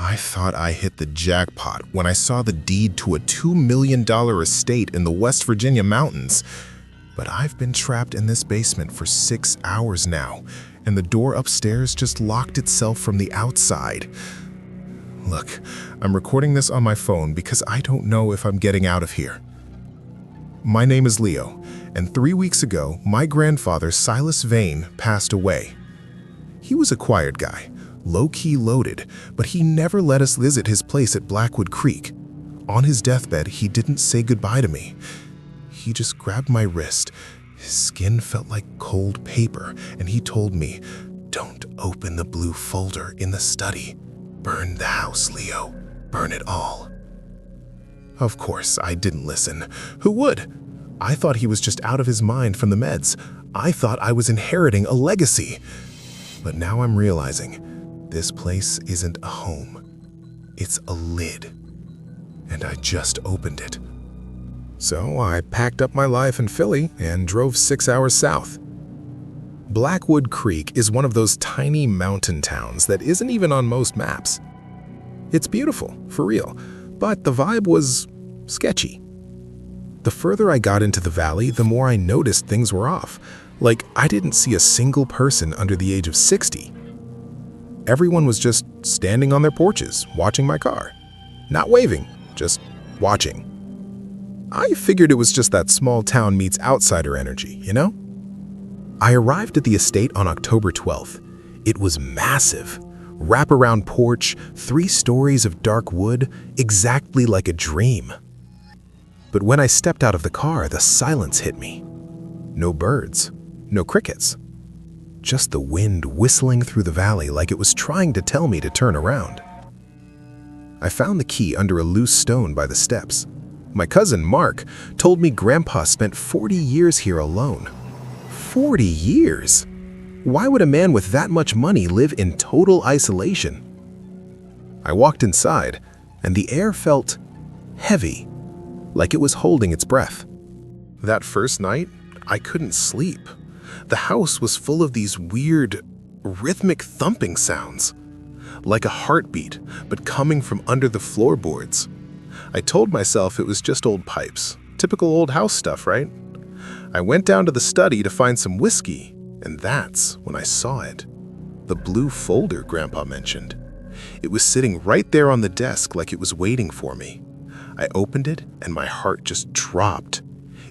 I thought I hit the jackpot when I saw the deed to a $2 million estate in the West Virginia mountains. But I've been trapped in this basement for 6 hours now, and the door upstairs just locked itself from the outside. Look, I'm recording this on my phone because I don't know if I'm getting out of here. My name is Leo, and 3 weeks ago, my grandfather, Silas Vane, passed away. He was a quiet guy, low-key loaded, but he never let us visit his place at Blackwood Creek. On his deathbed, he didn't say goodbye to me. He just grabbed my wrist. His skin felt like cold paper, and he told me, "Don't open the blue folder in the study. Burn the house, Leo. Burn it all." Of course, I didn't listen. Who would? I thought he was just out of his mind from the meds. I thought I was inheriting a legacy. But now I'm realizing this place isn't a home. It's a lid. And I just opened it. So I packed up my life in Philly and drove 6 hours south. Blackwood Creek is one of those tiny mountain towns that isn't even on most maps. It's beautiful, for real, but the vibe was sketchy. The further I got into the valley, the more I noticed things were off. Like, I didn't see a single person under the age of 60. Everyone was just standing on their porches, watching my car. Not waving, just watching. I figured it was just that small town meets outsider energy, you know? I arrived at the estate on October 12th. It was massive. Wraparound porch, 3 stories of dark wood, exactly like a dream. But when I stepped out of the car, the silence hit me. No birds, no crickets. Just the wind whistling through the valley like it was trying to tell me to turn around. I found the key under a loose stone by the steps. My cousin, Mark, told me Grandpa spent 40 years here alone. 40 years? Why would a man with that much money live in total isolation? I walked inside, and the air felt heavy, like it was holding its breath. That first night, I couldn't sleep. The house was full of these weird, rhythmic thumping sounds, like a heartbeat, but coming from under the floorboards. I told myself it was just old pipes, typical old house stuff, right? I went down to the study to find some whiskey, and that's when I saw it. The blue folder Grandpa mentioned. It was sitting right there on the desk like it was waiting for me. I opened it, and my heart just dropped.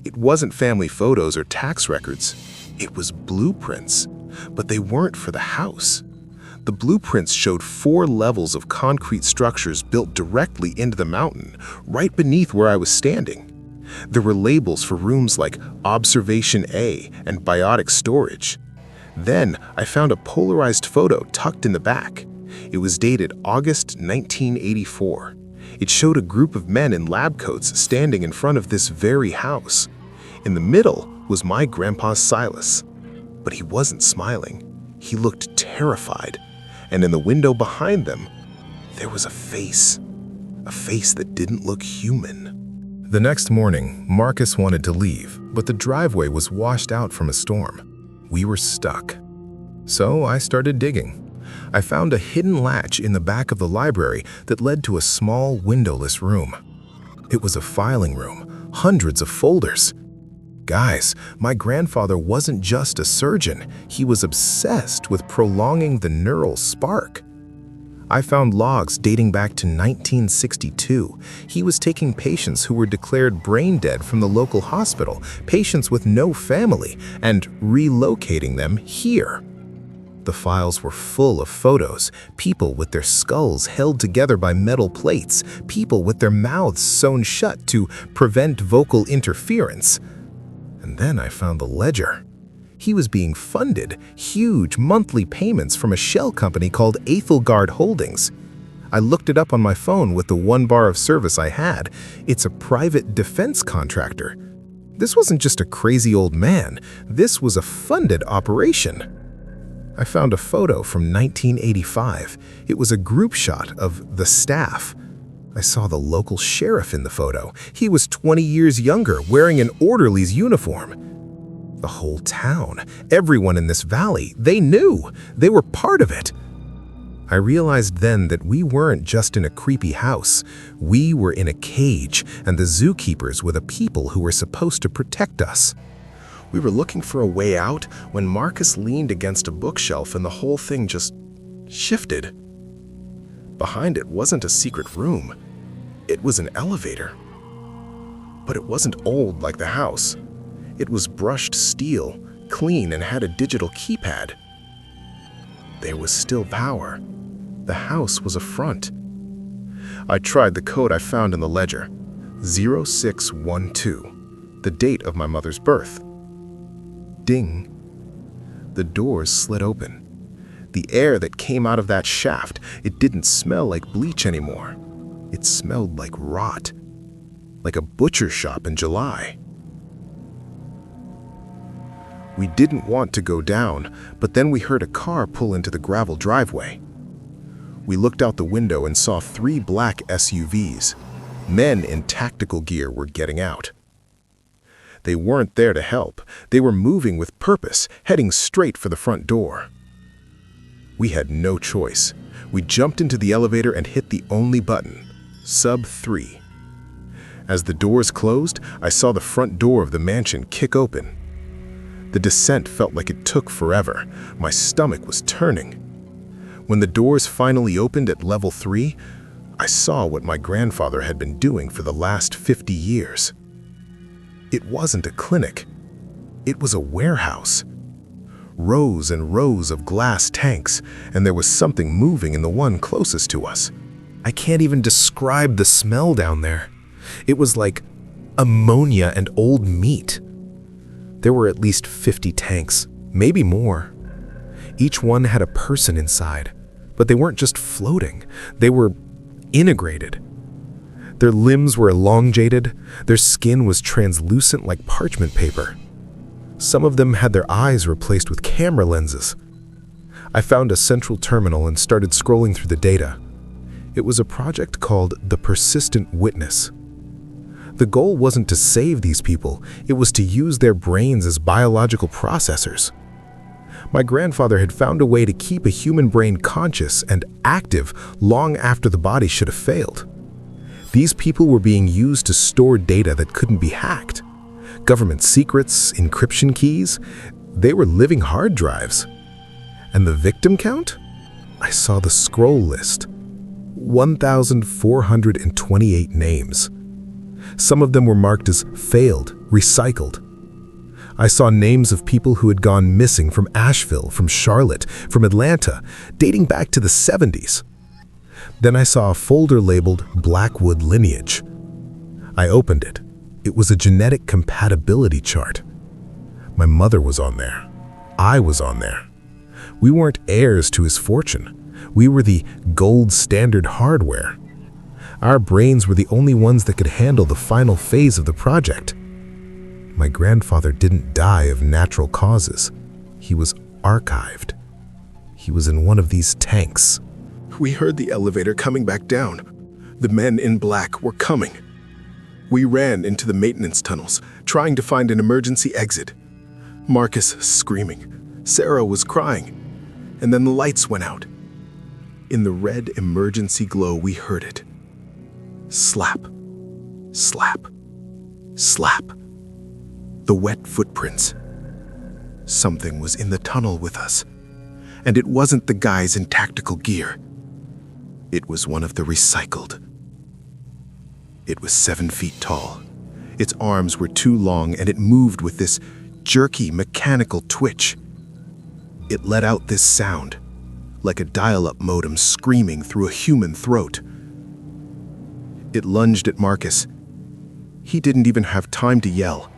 It wasn't family photos or tax records. It was blueprints, but they weren't for the house. The blueprints showed 4 levels of concrete structures built directly into the mountain, right beneath where I was standing. There were labels for rooms like Observation A and Biotic Storage. Then I found a polarized photo tucked in the back. It was dated August 1984. It showed a group of men in lab coats standing in front of this very house. In the middle was my grandpa Silas, but he wasn't smiling. He looked terrified, and in the window behind them, there was a face that didn't look human. The next morning, Marcus wanted to leave, but the driveway was washed out from a storm. We were stuck. So I started digging. I found a hidden latch in the back of the library that led to a small windowless room. It was a filing room, hundreds of folders. Guys, my grandfather wasn't just a surgeon, he was obsessed with prolonging the neural spark. I found logs dating back to 1962. He was taking patients who were declared brain dead from the local hospital, patients with no family, and relocating them here. The files were full of photos, people with their skulls held together by metal plates, people with their mouths sewn shut to prevent vocal interference. And then I found the ledger. He was being funded huge monthly payments from a shell company called Ethelgard Holdings. I looked it up on my phone with the 1 bar of service I had. It's a private defense contractor. This wasn't just a crazy old man. This was a funded operation. I found a photo from 1985. It was a group shot of the staff. I saw the local sheriff in the photo. He was 20 years younger, wearing an orderly's uniform. The whole town, everyone in this valley, they knew. They were part of it. I realized then that we weren't just in a creepy house. We were in a cage, and the zookeepers were the people who were supposed to protect us. We were looking for a way out when Marcus leaned against a bookshelf and the whole thing just shifted. Behind it wasn't a secret room. It was an elevator. But it wasn't old like the house. It was brushed steel, clean, and had a digital keypad. There was still power. The house was a front. I tried the code I found in the ledger, 0612, the date of my mother's birth. Ding. The doors slid open. The air that came out of that shaft, it didn't smell like bleach anymore. It smelled like rot, like a butcher shop in July. We didn't want to go down, but then we heard a car pull into the gravel driveway. We looked out the window and saw 3 black SUVs. Men in tactical gear were getting out. They weren't there to help. They were moving with purpose, heading straight for the front door. We had no choice. We jumped into the elevator and hit the only button, sub 3. As the doors closed, I saw the front door of the mansion kick open. The descent felt like it took forever. My stomach was turning. When the doors finally opened at level 3, I saw what my grandfather had been doing for the last 50 years. It wasn't a clinic. It was a warehouse. Rows and rows of glass tanks, and there was something moving in the one closest to us. I can't even describe the smell down there. It was like ammonia and old meat. There were at least 50 tanks, maybe more. Each one had a person inside, but they weren't just floating. They were integrated. Their limbs were elongated. Their skin was translucent like parchment paper. Some of them had their eyes replaced with camera lenses. I found a central terminal and started scrolling through the data. It was a project called the Persistent Witness. The goal wasn't to save these people, it was to use their brains as biological processors. My grandfather had found a way to keep a human brain conscious and active long after the body should have failed. These people were being used to store data that couldn't be hacked. Government secrets, encryption keys, they were living hard drives. And the victim count? I saw the scroll list. 1,428 names. Some of them were marked as failed, recycled. I saw names of people who had gone missing from Asheville, from Charlotte, from Atlanta, dating back to the 70s. Then I saw a folder labeled Blackwood lineage. I opened it. It was a genetic compatibility chart. My mother was on there. I was on there. We weren't heirs to his fortune. We were the gold standard hardware. Our brains were the only ones that could handle the final phase of the project. My grandfather didn't die of natural causes. He was archived. He was in one of these tanks. We heard the elevator coming back down. The men in black were coming. We ran into the maintenance tunnels, trying to find an emergency exit. Marcus screaming. Sarah was crying. And then the lights went out. In the red emergency glow, we heard it. Slap, slap, slap. The wet footprints. Something was in the tunnel with us. And it wasn't the guys in tactical gear. It was one of the recycled. It was 7 feet tall. Its arms were too long and it moved with this jerky mechanical twitch. It let out this sound, like a dial-up modem screaming through a human throat. It lunged at Marcus. He didn't even have time to yell.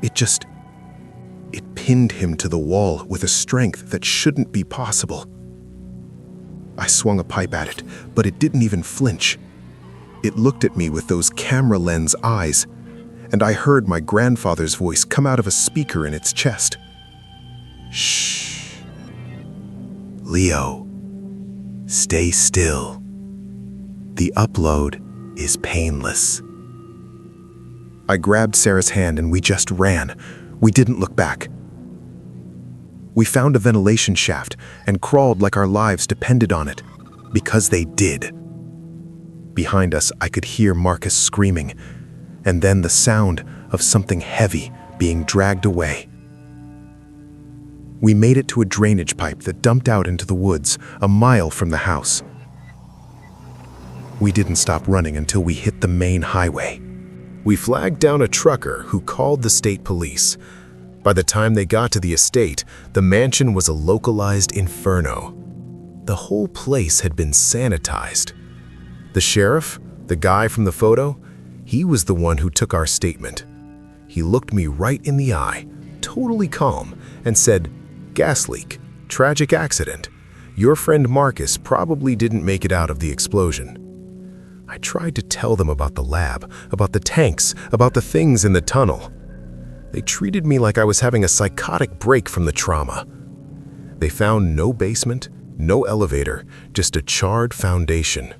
It pinned him to the wall with a strength that shouldn't be possible. I swung a pipe at it, but it didn't even flinch. It looked at me with those camera lens eyes, and I heard my grandfather's voice come out of a speaker in its chest. Shh. Leo, stay still. The upload is painless. I grabbed Sarah's hand and we just ran. We didn't look back. We found a ventilation shaft and crawled like our lives depended on it. Because they did. Behind us, I could hear Marcus screaming, and then the sound of something heavy being dragged away. We made it to a drainage pipe that dumped out into the woods, a mile from the house. We didn't stop running until we hit the main highway. We flagged down a trucker who called the state police. By the time they got to the estate, the mansion was a localized inferno. The whole place had been sanitized. The sheriff, the guy from the photo, he was the one who took our statement. He looked me right in the eye, totally calm, and said, "Gas leak, tragic accident. Your friend Marcus probably didn't make it out of the explosion." I tried to tell them about the lab, about the tanks, about the things in the tunnel. They treated me like I was having a psychotic break from the trauma. They found no basement, no elevator, just a charred foundation.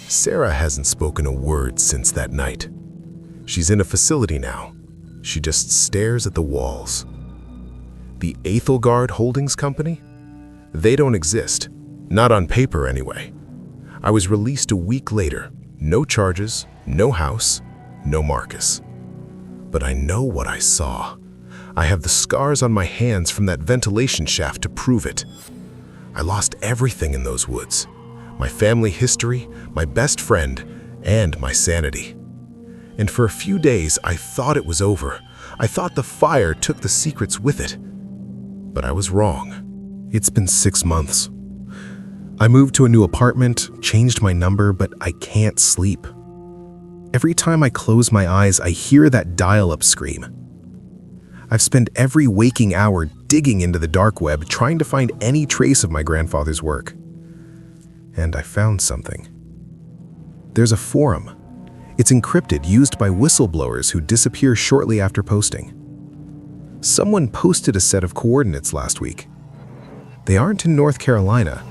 Sarah hasn't spoken a word since that night. She's in a facility now. She just stares at the walls. The Ethelgard Holdings Company? They don't exist. Not on paper, anyway. I was released a week later. No charges, no house, no Marcus. But I know what I saw. I have the scars on my hands from that ventilation shaft to prove it. I lost everything in those woods. My family history, my best friend, and my sanity. And for a few days, I thought it was over. I thought the fire took the secrets with it. But I was wrong. It's been 6 months. I moved to a new apartment, changed my number, but I can't sleep. Every time I close my eyes, I hear that dial-up scream. I've spent every waking hour digging into the dark web, trying to find any trace of my grandfather's work. And I found something. There's a forum. It's encrypted, used by whistleblowers who disappear shortly after posting. Someone posted a set of coordinates last week. They aren't in North Carolina.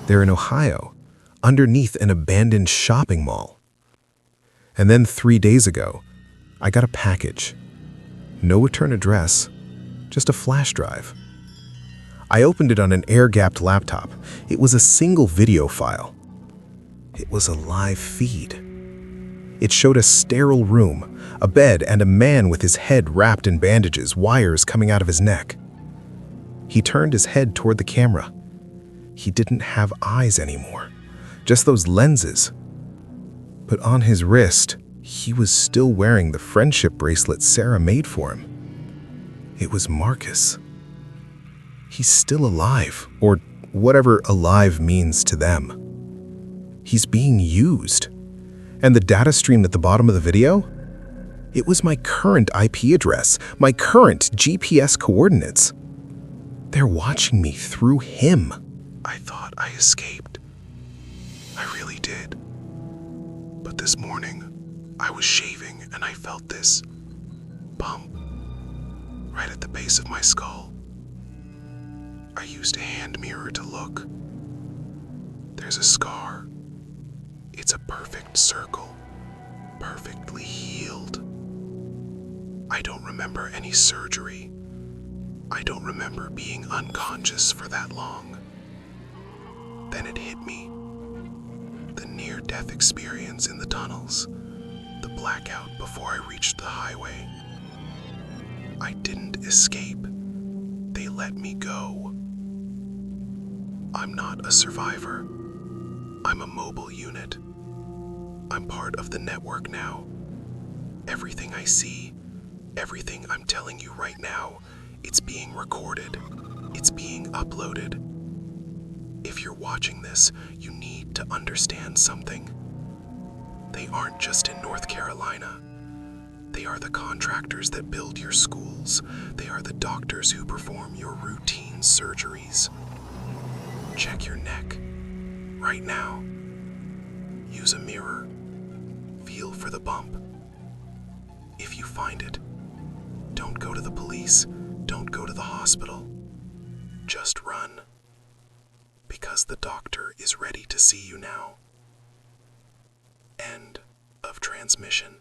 They're in Ohio, underneath an abandoned shopping mall. And then 3 days ago, I got a package. No return address, just a flash drive. I opened it on an air-gapped laptop. It was a single video file. It was a live feed. It showed a sterile room, a bed, and a man with his head wrapped in bandages, wires coming out of his neck. He turned his head toward the camera. He didn't have eyes anymore, just those lenses. But on his wrist, he was still wearing the friendship bracelet Sarah made for him. It was Marcus. He's still alive, or whatever alive means to them. He's being used. And the data stream at the bottom of the video? It was my current IP address, my current GPS coordinates. They're watching me through him. I thought I escaped. I really did. But this morning, I was shaving and I felt this bump right at the base of my skull. I used a hand mirror to look. There's a scar. It's a perfect circle, perfectly healed. I don't remember any surgery. I don't remember being unconscious for that long. Then it hit me. The near-death experience in the tunnels, the blackout before I reached the highway. I didn't escape. They let me go. I'm not a survivor. I'm a mobile unit. I'm part of the network now. Everything I see, everything I'm telling you right now, it's being recorded. It's being uploaded. If you're watching this, you need to understand something. They aren't just in North Carolina. They are the contractors that build your schools. They are the doctors who perform your routine surgeries. Check your neck. Right now. Use a mirror. Feel for the bump. If you find it, don't go to the police. Don't go to the hospital. Just run. Because the doctor is ready to see you now. End of transmission.